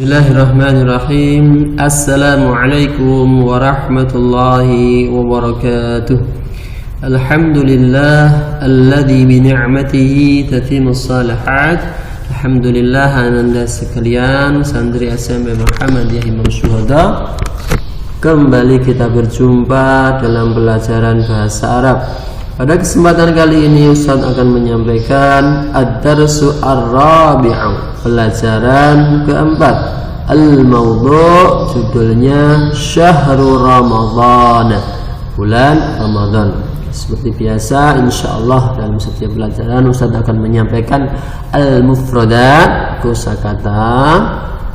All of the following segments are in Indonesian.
Bismillahirrahmanirrahim. Assalamualaikum warahmatullahi wabarakatuh. Alhamdulillah alladzi bi ni'matihi tatimmus shalihat. Alhamdulillah Anda sekalian, santri SMP Muhammadiyah Imam Syuhada. Kembali kita berjumpa dalam pelajaran bahasa Arab. Pada kesempatan kali ini Ustaz akan menyampaikan ad-darsu ar-rabi'u, pelajaran keempat. Al-mawdu' judulnya Syahrul Ramadhan, bulan Ramadan. Seperti biasa insyaallah dalam setiap pelajaran Ustaz akan menyampaikan al-mufradat, kosakata,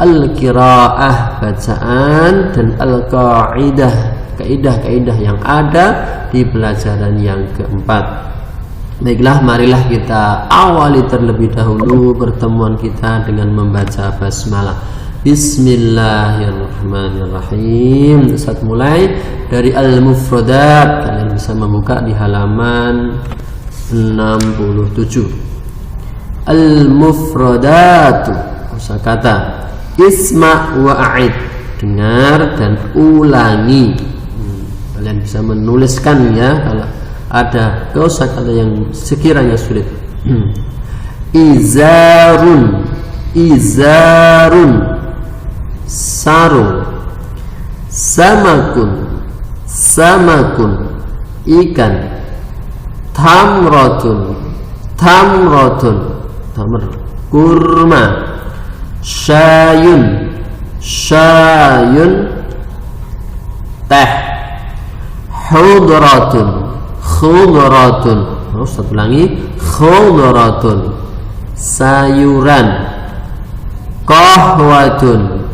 al-qiraah, bacaan, dan al-qaidah, kaidah-kaidah yang ada di pelajaran yang keempat. Baiklah, marilah kita awali terlebih dahulu pertemuan kita dengan membaca basmalah. Bismillahirrahmanirrahim. Ustaz mulai dari al-mufradat. Kalian bisa membuka di halaman 67. Al-mufradatu, kosakata. Isma' wa'id, dengar dan ulangi. Kalian bisa menuliskan ya kalau ada kosakata yang sekiranya sulit. Izarun, izarun, sarung. Samakun, samakun, ikan. Tamratun, tamratun, tamr, kurma. Syayun, syayun, teh. Khudratun, khudratun, Ustaz ulangi, khudratun, sayuran. Qahwatun,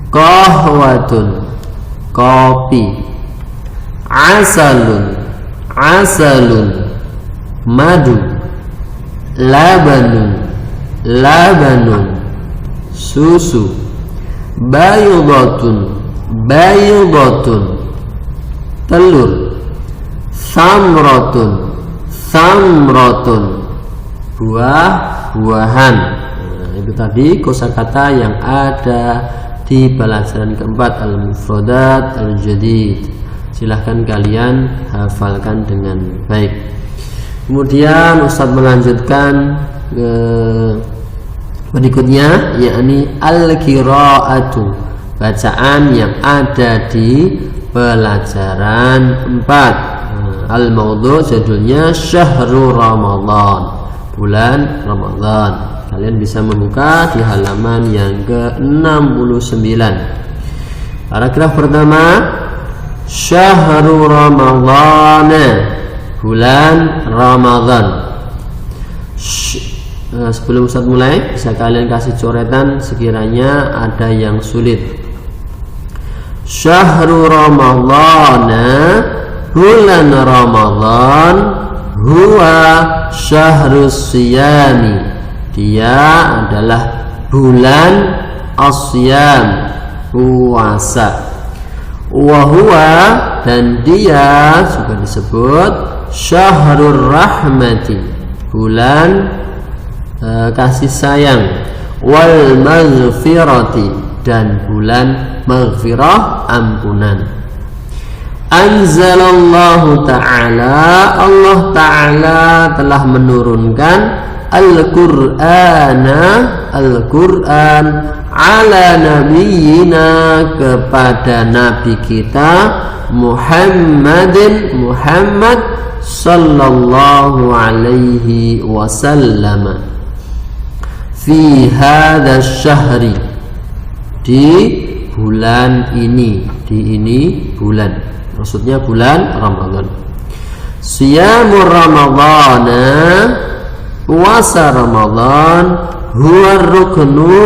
qahwatun, kopi. Asalun, asalun, madu. Labanun, labanun, susu. Bayudatun, bayudatun, telur. Samratun, samratun, buah-buahan. Itu tadi kosakata yang ada di pelajaran keempat, al-mufradat al-jadid. Silahkan kalian hafalkan dengan baik. Kemudian Ustaz melanjutkan ke berikutnya, yakni al-qiraatu, bacaan yang ada di pelajaran 4. Al-mawdu' judulnya Syahrul Ramadhan, bulan Ramadan. Kalian bisa membuka di halaman yang ke-69. Paragraf pertama, Syahrul Ramadhan, bulan Ramadan. Sebelum Ustaz mulai, bisa kalian kasih coretan sekiranya ada yang sulit. Syahrul Ramadhan, bulan Ramadan, huwa syahrus siyami, dia adalah bulan asyam, puasa. Wa huwa, dan dia juga disebut syahrul rahmati, bulan kasih sayang. Wal maghfirati, dan bulan maghfirah, ampunan. Anzalallahu ta'ala, Allah ta'ala telah menurunkan Al-Qur'ana, Al-Qur'an, ala nabiyina, kepada nabi kita Muhammadin, Muhammad sallallahu alaihi wasallam, fi hadha syahri, di bulan ini, di ini bulan, maksudnya bulan Ramadan. Siyamur Ramadhana, puasa Ramadan, huwa ruknu,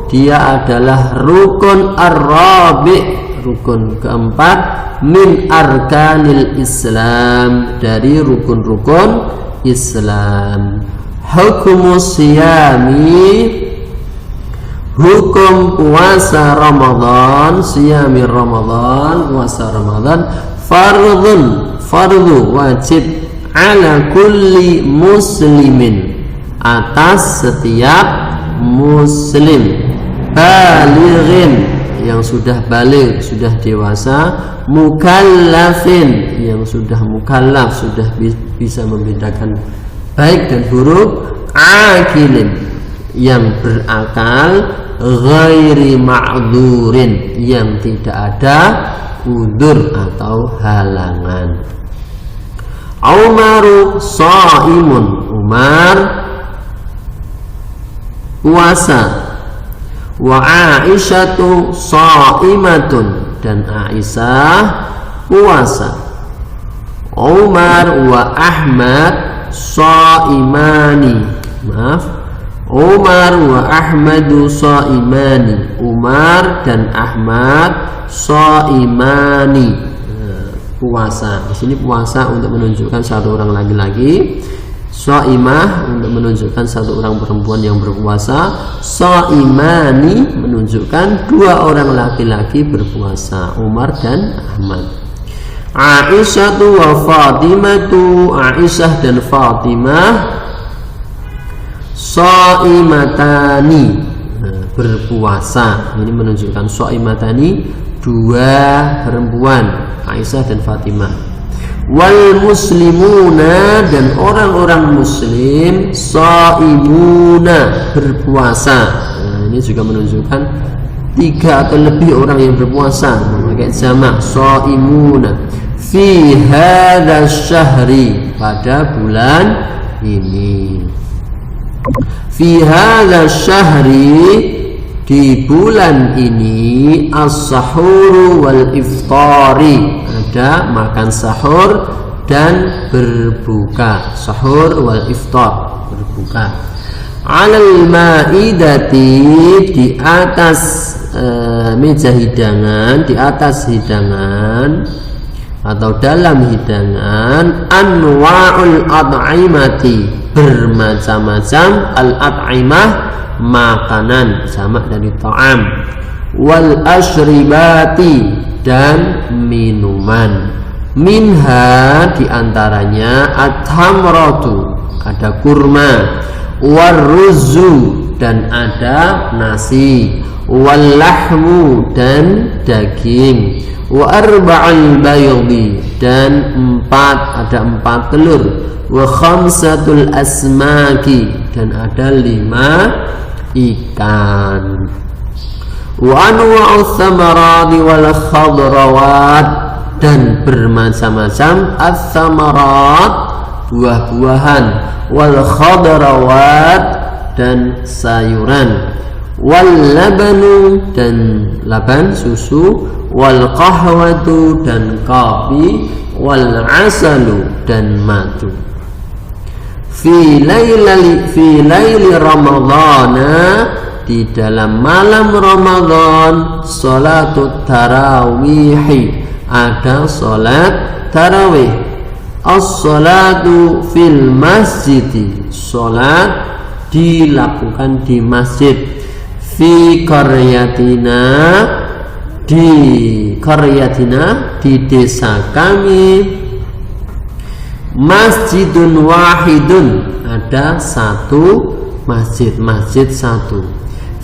dia adalah rukun ar-rabi', rukun keempat, min arkanil Islam, dari rukun-rukun Islam. Hukumus siyami, hukum puasa Ramadan, siyami Ramadan, puasa Ramadan, fardun, fardu, wajib, ala kulli muslimin, atas setiap muslim. balighin yang sudah balik, sudah dewasa, mukallafin yang sudah mukallaf, sudah bisa membedakan baik dan buruk, akilin yang berakal, ghairi ma'dzurin yang tidak ada udzur atau halangan. Umaru shaimun, Umar puasa, wa Aisyatu shaimatun dan Aisyah puasa. Umar wa Ahmad shaimani, maaf, Umar wa Ahmadu shaimani, Umar dan Ahmad shaimani, puasa. Di sini puasa untuk menunjukkan satu orang laki-laki, shaimah untuk menunjukkan satu orang perempuan yang berpuasa, shaimani menunjukkan dua orang laki-laki berpuasa, Umar dan Ahmad. Aisyatu wa Fatimatu, Aisyah dan Fatimah shaimatani, berpuasa. Ini menunjukkan shaimatani dua perempuan, Aisyah dan Fatimah. Wal muslimuna dan orang-orang muslim shaimuna, berpuasa. Ini juga menunjukkan tiga atau lebih orang yang berpuasa, memakai jamak shaimuna fi hadzal syahri, pada bulan ini. Fi hadzal syahri, di bulan ini, as-sahuru wal iftari, ada makan sahur dan berbuka. Sahur wal iftar, berbuka. Alal maidati, di atas meja hidangan, di atas hidangan atau dalam hidangan, anwa'ul at'imati, bermacam-macam, al-at'imah makanan, jamak dari ta'am, wal ashribati dan minuman. Minha, diantaranya, at-tamratu, ada kurma, warruzu dan ada nasi, wal lahmu dan daging, wa arba'al baydi dan ada empat telur, wa khamsatul asmaki dan ada 5 ikan, wa anwa'u thamarati wal khadrawat dan bermacam-macam ats-tsamarat, buah-buahan, wal khadrawat dan sayuran, wal labanu dan laban, susu, wal qahwatu dan kopi, wal asalu dan madu. Fi laili ramadhana, di dalam malam Ramadan, salatut tarawih, ada salat tarawih. As-salatu fil masjid, salat dilakukan di masjid. Fi qaryatina, di desa kami, masjidun wahidun, ada satu masjid, masjid satu.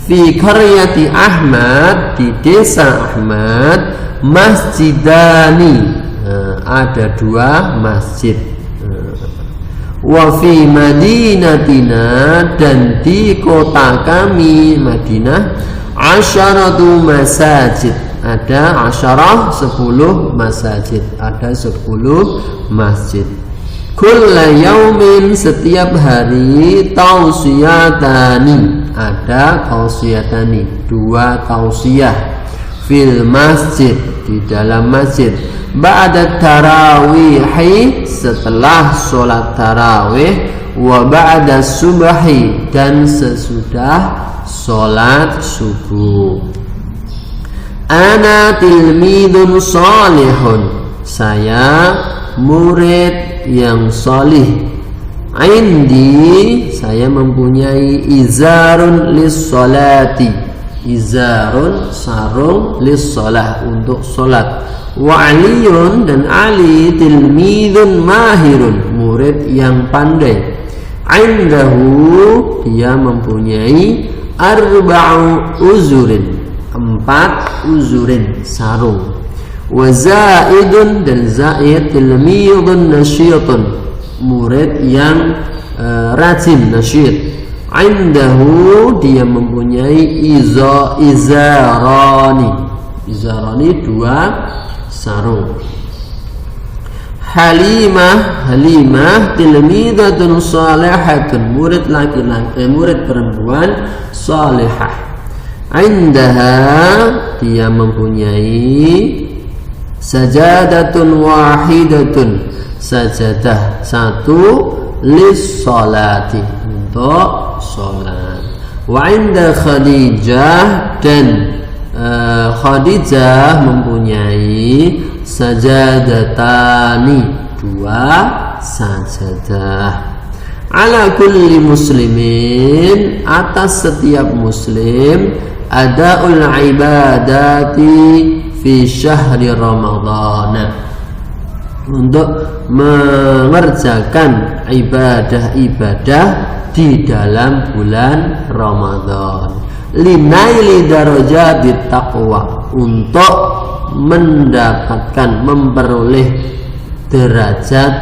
Fi qaryati Ahmad, di desa Ahmad, masjidani, ada 2 masjid. Wa fi madinatina, dan di kota kami Madinah, asyaratu masajid, ada 10 masajid, ada 10 masjid. Kulla yaumin, setiap hari, tausiyatani, ada tausiyatani, 2 tausiyah, fil masjid, di dalam masjid. Ba'da tarawihi, setelah sholat tarawih, wa ba'da subahi, dan sesudah sholat subuh. Ana tilmidun salihun, saya murid yang salih. Indi, saya mempunyai izarun lis-salati, izarun, sarung, lis-salah, untuk salat. Wa aliyun, dan Ali, tilmidun mahirun, murid yang pandai. Indahu, dia mempunyai arba'u uzurin, 4 uzurin, sarung. Wa zaidun, dan zaid tilmidun nasyitun, murid yang rajin, nasyid. Indahu, dia mempunyai izarani, 2 sarung. Halimah tilmidatun salihatun, murid laki-laki, murid perempuan salihah. Indaha, dia mempunyai sajadatun wahidatun, sajadah 1 lis salati, untuk salat. Wa inda Khadijah, dan Khadijah mempunyai sajadatani, 2 sajadah. Ala kulli muslimin, atas setiap muslim, adaul ibadati fi syahri Ramadhan, untuk mengerjakan ibadah-ibadah di dalam bulan Ramadan. Linaili darajatit taqwa, untuk mendapatkan, memperoleh derajat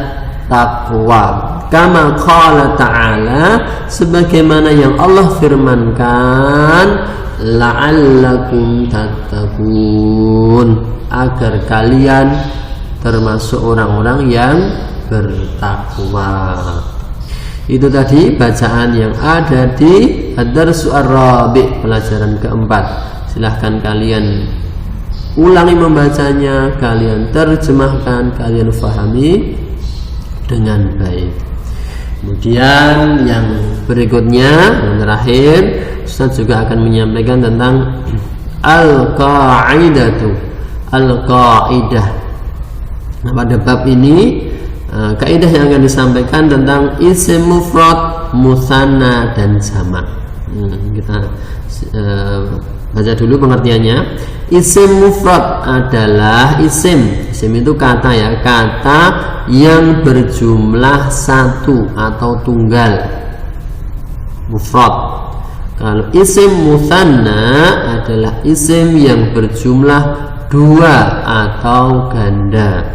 takwa. Kama qala ta'ala, sebagaimana yang Allah firmankan, la'allakum tattaqun, agar kalian termasuk orang-orang yang bertakwa. Itu tadi bacaan yang ada di Ad-Darsu Ar-Rabi', pelajaran keempat. Silahkan kalian ulangi membacanya, kalian terjemahkan, kalian fahami dengan baik. Kemudian yang berikutnya, yang terakhir, Ustaz juga akan menyampaikan tentang al-qa'idatu, al-qa'idah. Nah, pada bab ini kaidah yang akan disampaikan tentang isim mufrad, musanna, dan jamak. Kita baca dulu pengertiannya. Isim mufrad adalah isim itu kata, ya, kata yang berjumlah 1 atau tunggal, mufrad. Kalau isim musanna adalah isim yang berjumlah 2 atau ganda.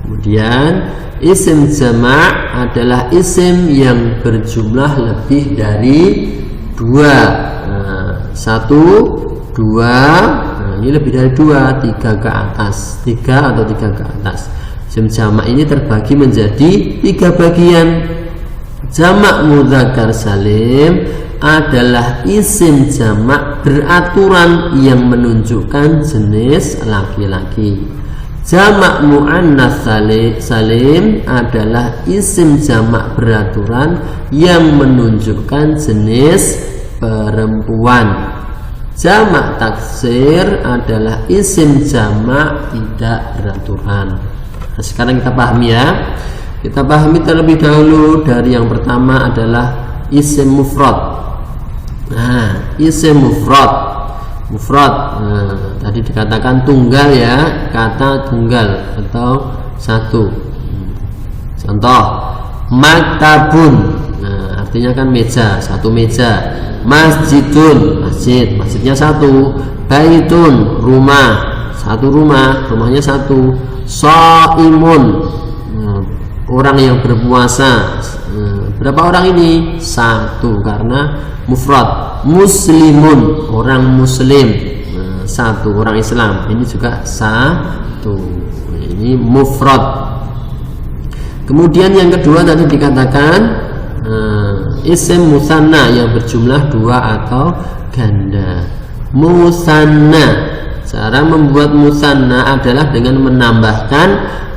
Kemudian isim jamak adalah isim yang berjumlah lebih dari 2. 1, 2, ini lebih dari 2, 3 ke atas, 3 atau 3 ke atas. Isim jamak ini terbagi menjadi 3 bagian. Jamak mudzakkar salim adalah isim jamak beraturan yang menunjukkan jenis laki-laki. Jamak muannats salim adalah isim jamak beraturan yang menunjukkan jenis perempuan. Jamak taksir adalah isim jamak tidak beraturan. Nah, sekarang kita pahami, ya. Kita pahami terlebih dahulu dari yang pertama adalah isim mufrad. Nah, isim mufrad. Tadi dikatakan tunggal, ya, kata tunggal atau 1. Contoh, maktabun, nah, artinya kan meja, 1 meja. Masjidun, masjidnya 1. Baitun, rumah, 1 rumah, rumahnya 1. Shaimun, orang yang berpuasa. Berapa orang ini? 1, karena mufrad. Muslimun, orang muslim, 1, orang Islam, ini juga 1. Ini mufrad. Kemudian yang kedua tadi dikatakan isim musanna yang berjumlah 2 atau ganda. Musanna, cara membuat musanna adalah dengan menambahkan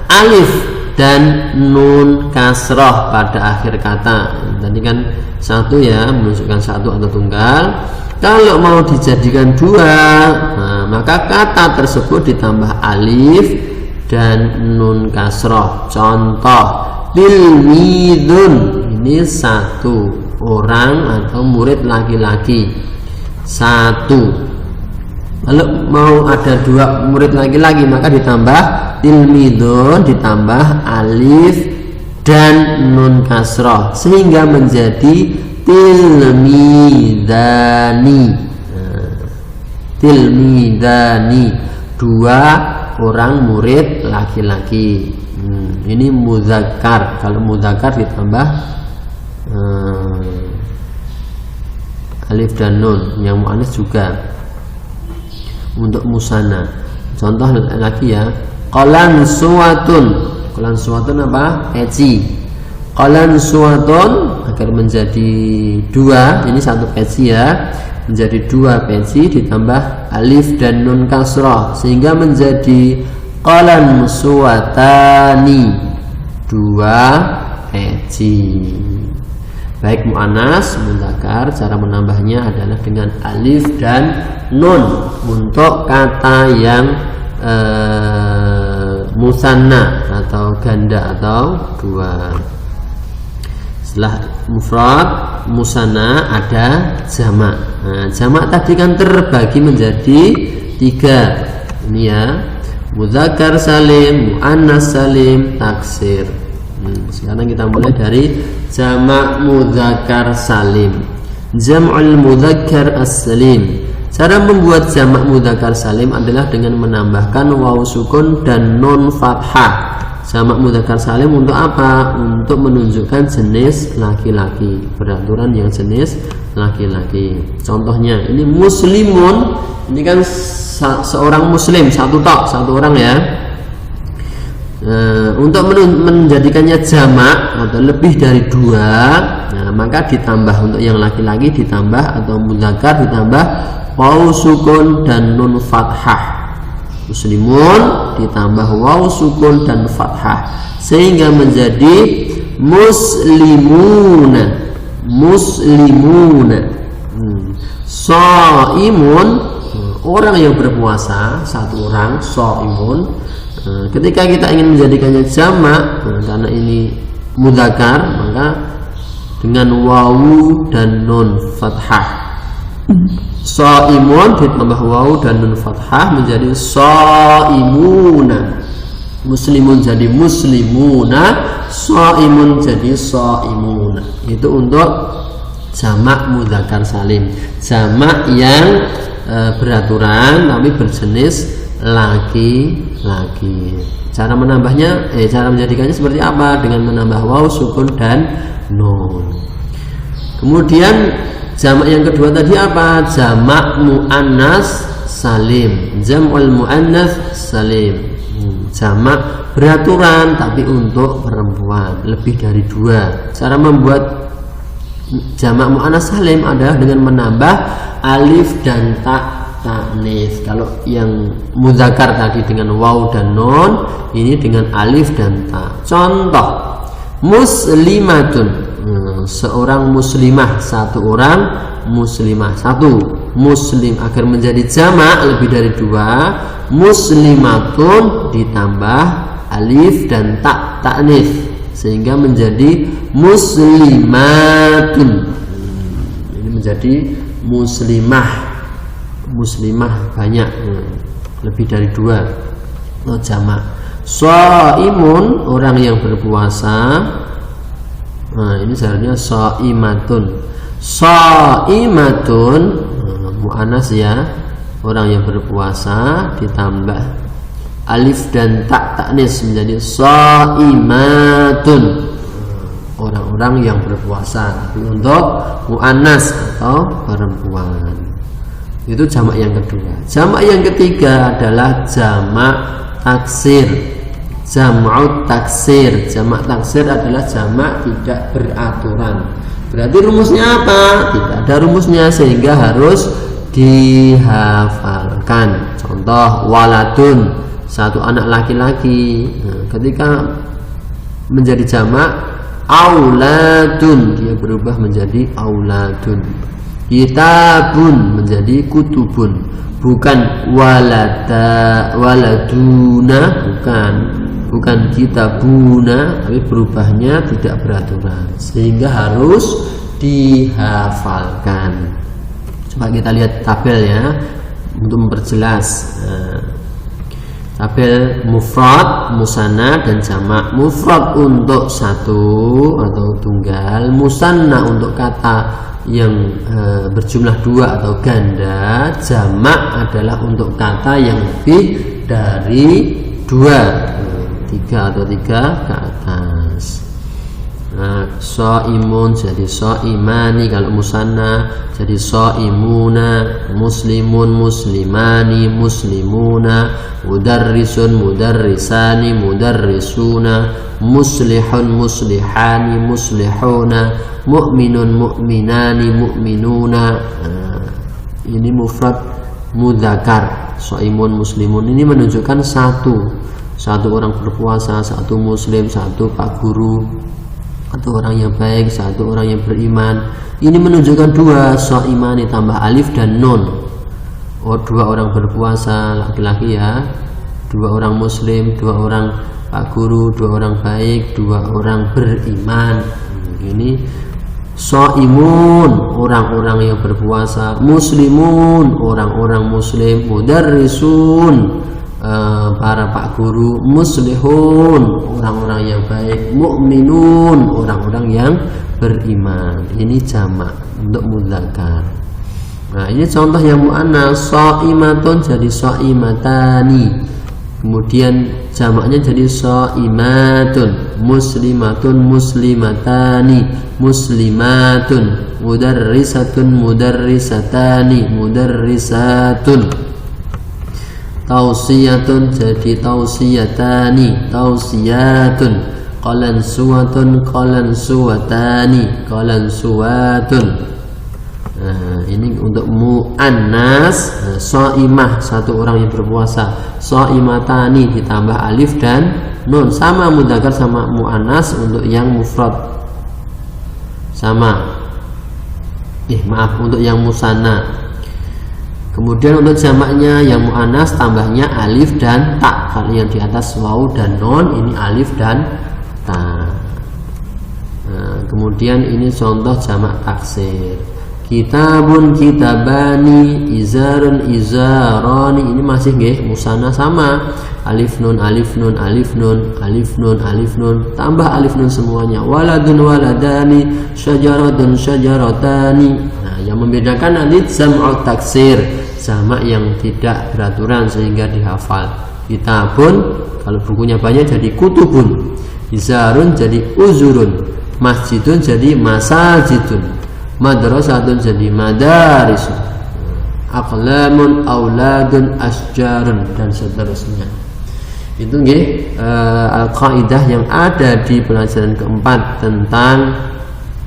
alif dan nun kasroh pada akhir kata. Tadi kan 1, ya, menunjukkan 1 atau tunggal. Kalau mau dijadikan 2, nah, maka kata tersebut ditambah alif dan nun kasroh. Contoh, tilmidun, ini 1 orang atau murid laki-laki, 1. Kalau mau ada 2 murid laki-laki, maka ditambah tilmidun, ditambah alif dan nun kasroh, sehingga menjadi tilmidani. Tilmidani, 2 orang murid laki-laki. Ini muzakkar. Kalau muzakkar ditambah alif dan nun. Yang muannas juga. Untuk musanna, contoh lagi ya, qalan suwatun. Qalan suwatun apa? Peci. Qalan suwatun agar menjadi 2, ini 1 peci ya, menjadi 2 peci ditambah alif dan nun kasrah sehingga menjadi qalan suwatani, 2 peci. Baik muannas, mudzakkar, cara menambahnya adalah dengan alif dan nun untuk kata yang musanna atau ganda atau 2. Setelah mufrad, musanna ada jamak. Nah, jamak tadi kan terbagi menjadi 3. Ini ya, mudzakkar salim, muannas salim, taksir. Sekarang kita mulai dari jamak mudzakkar salim. Jam'ul mudzakkar as-salim. Cara membuat jamak mudzakkar salim adalah dengan menambahkan waw sukun dan nun fathah. Jamak mudzakkar salim untuk apa? Untuk menunjukkan jenis laki-laki, beraturan yang jenis laki-laki. Contohnya ini muslimun, ini kan seorang muslim, satu orang ya. Untuk menjadikannya jamak atau lebih dari 2, maka ditambah untuk yang laki-laki ditambah atau mudzakkar ditambah waw sukun dan nun fathah. Muslimun ditambah waw sukun dan fathah sehingga menjadi muslimuna. Shaimun, orang yang berpuasa, 1 orang, shaimun. Ketika kita ingin menjadikannya jamak, karena ini mudzakkar, maka dengan wawu dan nun fathah. Shaimun ditambah wawu dan nun fathah menjadi shaimuna. Muslimun jadi muslimuna, shaimun jadi shaimuna. Itu untuk jamak mudzakkar salim, jamak yang beraturan tapi berjenis laki-laki. Cara menambahnya, cara menjadikannya seperti apa? Dengan menambah waw sukun dan nun. Kemudian jamak yang kedua tadi apa? Jamak muannas salim. Jam'ul muannas salim. Jamak beraturan tapi untuk perempuan, lebih dari 2. Cara membuat jamak muannas salim adalah dengan menambah alif dan ta ta'nits. Kalau yang mudzakkar tadi dengan waw dan nun, ini dengan alif dan ta. Contoh, muslimatun, seorang muslimah, 1 orang muslimah, 1 muslim. Agar menjadi jamak lebih dari 2, muslimatun ditambah alif dan ta ta'nits sehingga menjadi muslimatun. Ini menjadi muslimah banyak, lebih dari 2, jamak. Shaimun, orang yang berpuasa. Nah, ini seharusnya shaimatun. Shaimatun muannas ya, orang yang berpuasa ditambah alif dan ta ta'nits menjadi shaimatun, orang-orang yang berpuasa. Tapi untuk muannas atau perempuan. Itu jamak yang kedua. Jamak yang ketiga adalah jamak taksir. Jam'ut taksir. Jamak taksir adalah jamak tidak beraturan. Berarti rumusnya apa? Tidak ada rumusnya sehingga harus dihafalkan. Contoh, waladun, 1 anak laki-laki. Ketika menjadi jamak, auladun, dia berubah menjadi auladun. Kitabun menjadi kutubun, bukan waladuna, bukan kitabuna, tapi berubahnya tidak beraturan sehingga harus dihafalkan. Coba kita lihat tabel ya untuk memperjelas. tabel mufrad, musanna dan jamak. Mufrad untuk satu atau tunggal, musanna untuk kata yang berjumlah dua atau ganda, jamak adalah untuk kata yang lebih dari dua, tiga atau tiga ke atas. Shaimun jadi shaimani kalau musanna, jadi shaimuna, muslimun muslimani muslimuna, mudarrisun mudarrisani mudarrisuna, muslihun muslihani muslihuna, mu'minun mu'minani mu'minuna. Ini mufrad mudzakkar. Shaimun muslimun ini menunjukkan satu orang berpuasa, satu muslim, satu pak guru, satu orang yang baik, satu orang yang beriman. Ini menunjukkan dua, shaimani tambah alif dan nun. Dua orang berpuasa laki-laki ya, dua orang muslim, dua orang pak guru, dua orang baik, dua orang beriman. Ini shaimun, orang-orang yang berpuasa, muslimun, orang-orang muslim, mudarrisun, para pak guru, muslihun, orang-orang yang baik, mukminun, orang-orang yang beriman. Ini jamak untuk mudzakkar. Nah, ini contoh yang muannas. Shaimatun jadi shaimatani, kemudian jamaknya jadi shaimatun. Muslimatun muslimatani muslimatun, mudarrisatun mudarrisatani mudarrisatun. Tausiyatun jadi tausiyatani tausiyatun, qalansuwatun qalansuwatani qalansuwatun. Nah, ini untuk muannas. Shaimah satu orang yang berpuasa, shaimatani ditambah alif dan nun, sama mudzakkar sama muannas. Untuk yang mufrad sama, untuk yang musanna. Kemudian untuk jamaknya yang muannas tambahnya alif dan ta. Kalau yang di atas waw dan nun, ini alif dan ta. Nah, kemudian ini contoh jamak taksir. Kitabun kitabani, izarun izarani. Ini masih nggih musanna sama. Alif nun alif nun alif nun alif nun alif nun, tambah alif nun semuanya. Waladun waladani, syajaratun syajaratani. Nah, yang membedakan nanti jam'ut taksir, jamak yang tidak beraturan sehingga dihafal. Kitabun kalau bukunya banyak jadi kutubun, izarun jadi uzurun, masjidun jadi masajidun, madrasatun jadi madarisun, aqlamun auladun asjarun, dan seterusnya. Itu nggih al-qaidah yang ada di pelajaran keempat tentang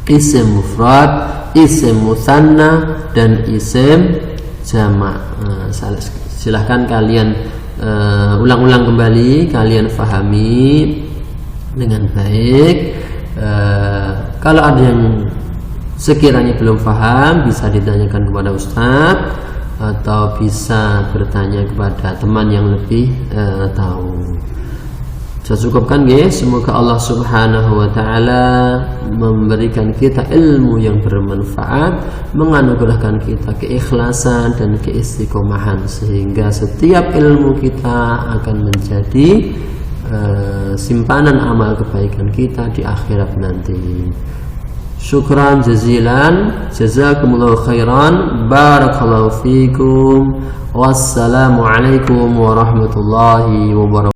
isim mufrad, isim musanna, dan isim jamak. Silahkan kalian ulang-ulang kembali, kalian fahami dengan baik. Kalau ada yang sekiranya belum paham, bisa ditanyakan kepada Ustadz atau bisa bertanya kepada teman yang lebih tahu. Saya cukupkan guys. Semoga Allah Subhanahu wa ta'ala memberikan kita ilmu yang bermanfaat, menganugerahkan kita keikhlasan dan keistiqomahan, sehingga setiap ilmu kita akan menjadi simpanan amal kebaikan kita di akhirat nanti. Syukran jazilan, jazakumullahu khairan, barakallahu fikum, wassalamualaikum warahmatullahi wabarakatuh.